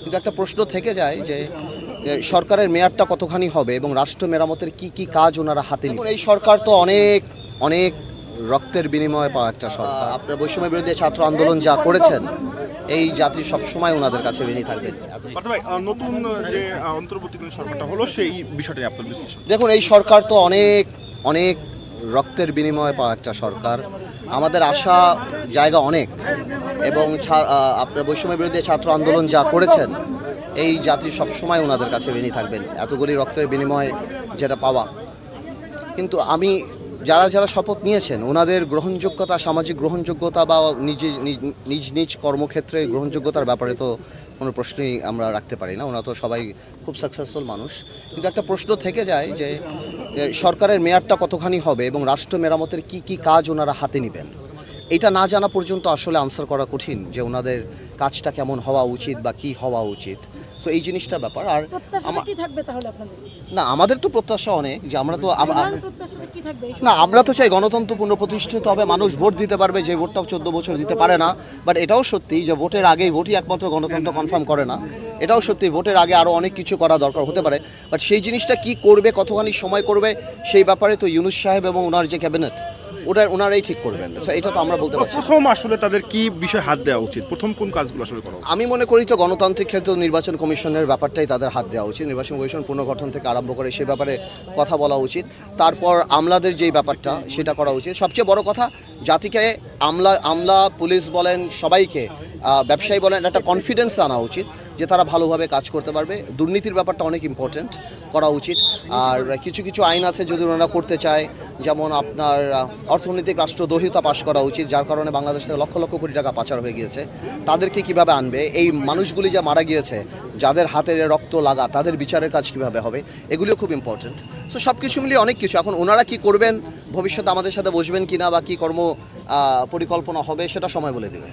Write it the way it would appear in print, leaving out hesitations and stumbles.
কিন্তু একটা প্রশ্ন থেকে যায় যে সরকারের মেয়াদটা কতখানি হবে এবং রাষ্ট্র মেরামতের কি কি কাজ ওনারা হাতে নেবেন। এই সরকার তো অনেক অনেক রক্তের বিনিময়ে পাওয়া একটা সরকার। আপনার বৈষম্য বিরোধী ছাত্র আন্দোলন যা করেছেন এই জাতি সবসময় ওনাদের কাছে ঋণী থাকবেন। নতুন যে অন্তর্বর্তীকালীন সরকারটা হলো সেই বিষয়টা নিয়ে আপনার বিশ্লেষণ। দেখুন, এই সরকার তো অনেক অনেক রক্তের বিনিময়ে পাওয়া একটা সরকার। আমাদের আশা জায়গা অনেক, এবং আপনার বৈষম্য বিরোধী ছাত্র আন্দোলন যা করেছেন এই জাতি সবসময় ওনাদের কাছে ঋণী থাকবেন, এতগুলি রক্তের বিনিময়ে যেটা পাওয়া। কিন্তু আমি যারা যারা শপথ নিয়েছেন ওনাদের গ্রহণযোগ্যতা, সামাজিক গ্রহণযোগ্যতা বা নিজ নিজ কর্মক্ষেত্রে গ্রহণযোগ্যতার ব্যাপারে তো কোনো প্রশ্নই আমরা রাখতে পারি না। ওনারা তো সবাই খুব সাকসেসফুল মানুষ। কিন্তু একটা প্রশ্ন থেকে যায় যে সরকারের মেয়াদটা কতখানি হবে এবং রাষ্ট্র মেরামতের কি কি কাজ ওনারা হাতে নেবেন। এটা না জানা পর্যন্ত আসলে আনসার করা কঠিন যে ওনাদের কাজটা কেমন হওয়া উচিত বা কি হওয়া উচিত। সো এই জিনিসটা ব্যাপার। আর কি থাকবে তাহলে আপনাদের? না, আমাদের তো প্রত্যাশা অনেক যে আমরা তো প্রত্যাশাটা কি থাকবে? না, আমরা তো চাই গণতন্ত্র পুনঃপ্রতিষ্ঠিত হবে, মানুষ ভোট দিতে পারবে, যে ভোটটাও 14 বছর দিতে পারে না। বাট এটাও সত্যি যে ভোটের আগেই ভোটই একমাত্র গণতন্ত্র কনফার্ম করে না। এটাও সত্যি ভোটের আগে আরও অনেক কিছু করা দরকার হতে পারে। বাট সেই জিনিসটা কি করবে, কতখানি সময় করবে, সেই ব্যাপারে তো ইউনূস সাহেব এবং ওনার যে ক্যাবিনেট ওনারাই ঠিক করবেন। এটা তো আমরা বলতে পারছি। প্রথম আসলে তাদের কি বিষয় হাত দেওয়া উচিত, প্রথম কোন কাজগুলো আসলে করা উচিত? আমি মনে করি তো গণতান্ত্রিক ক্ষেত্রে নির্বাচন কমিশনের ব্যাপারটাই তাদের হাত দেওয়া উচিত। নির্বাচন কমিশন পুনর্গঠন থেকে আরম্ভ করে সে ব্যাপারে কথা বলা উচিত। তারপর আমলাদের যেই ব্যাপারটা সেটা করা উচিত। সবচেয়ে বড় কথা, জাতিকে আমলা পুলিশ বলেন, সবাইকে ব্যবসায়ী বলেন, একটা কনফিডেন্স আনা উচিত যে তারা ভালোভাবে কাজ করতে পারবে। দুর্নীতির ব্যাপারটা অনেক ইম্পর্টেন্ট, করা উচিত। আর কিছু কিছু আইন আছে যদি ওনারা করতে চায়, যেমন আপনার অর্থনৈতিক রাষ্ট্রদ্রোহিতা পাশ করা উচিত, যার কারণে বাংলাদেশ থেকে লক্ষ লক্ষ কোটি টাকা পাচার হয়ে গিয়েছে। তাদেরকে কিভাবে আনবে, এই মানুষগুলি যা মারা গিয়েছে যাদের হাতে রক্ত লাগা, তাদের বিচারের কাজ কিভাবে হবে, এগুলিও খুব ইম্পর্টেন্ট। সো সব কিছু মিলিয়ে অনেক কিছু। এখন ওনারা কি করবেন, ভবিষ্যতে আমাদের সাথে বসবেন কিনা বা কী কর্ম পরিকল্পনা হবে, সেটা সময় বলে দেবে।